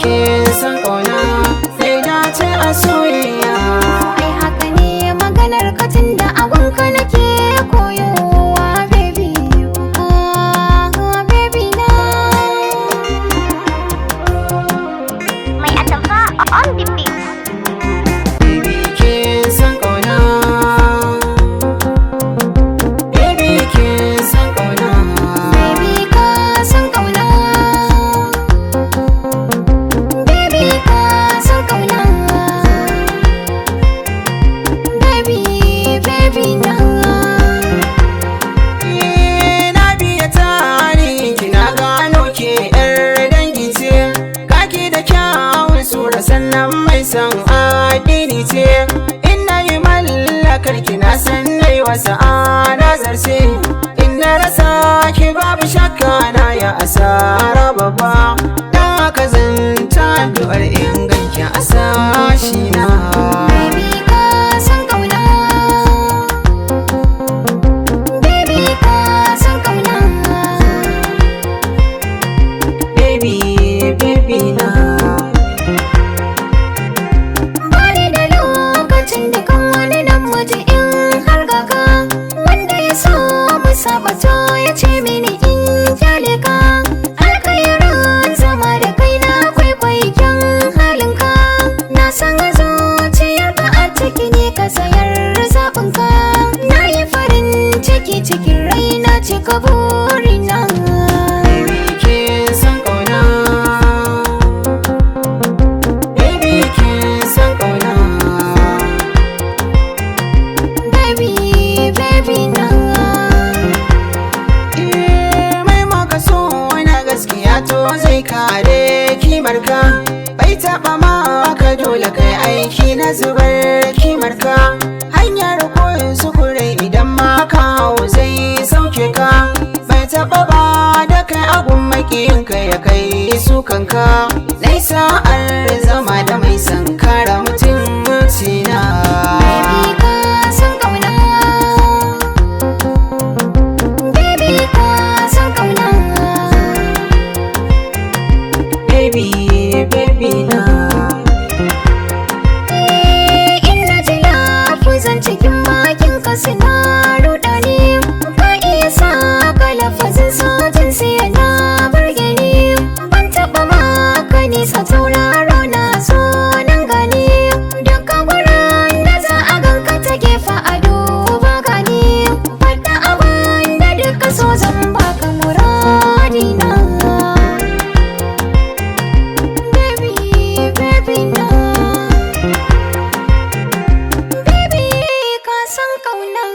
kin san ƙauna sai dace a soyayya. Ai haka ne maganar ka tunda abunka nake koyowa baby. Baby na mai atamfa on the beat. Baby kin san ƙauna, baby kin san ƙauna, Baby ka san ƙauna, baby ka san ƙauna, baby na. na biya tarihin ki na gano ke yar dangi ce, kaki da kyawun sura sannan mai son addini ce. In na yi mallakar ki na san nai wasa ana zarce, in na rasa ki babu shakka na ya asara babba. Dan haka zan ta addu'ar inganki a sashi na. Baby ka san ƙauna, baby ka san ƙauna, Baby, baby na. bani da lokacin da kan wani namiji in har gaga wanda ya so mu saba to ya ce mini in kyale ka. Alkhairin zama da kai na kwaikwayon halinka, na san zuciyarka a ciki ne ka sayar zaɓinka. Na yi farin ciki cikin raina cika burina. Baby kin san ƙauna, baby kin san ƙauna, Baby na. mai maka so na gaskiya to zai kare kimarka, bai taɓa maka dole kai aiki na zubar kimarka. Hanyar koyon sukure idan ma ka hau zai sauke ka, bai taɓa ba da kai agun makiyinka ya kai sukanka. Nai sa'ar zama da mai son kara mutumcina. Baby ka san ƙauna, baby ka san ƙauna, Baby, baby na. ina ji lafuzan cikin bakin ka suna ruɗa ni. Ka iya sa ka lafazin sojin sai yana burge ni. Ban taɓa maka nisa tauraro na so nan gani. Duka gurin da za a ganka ta gefa a duba gani. Faɗa abin da duka so zan baka muradina. Baby na, baby ka san ƙauna.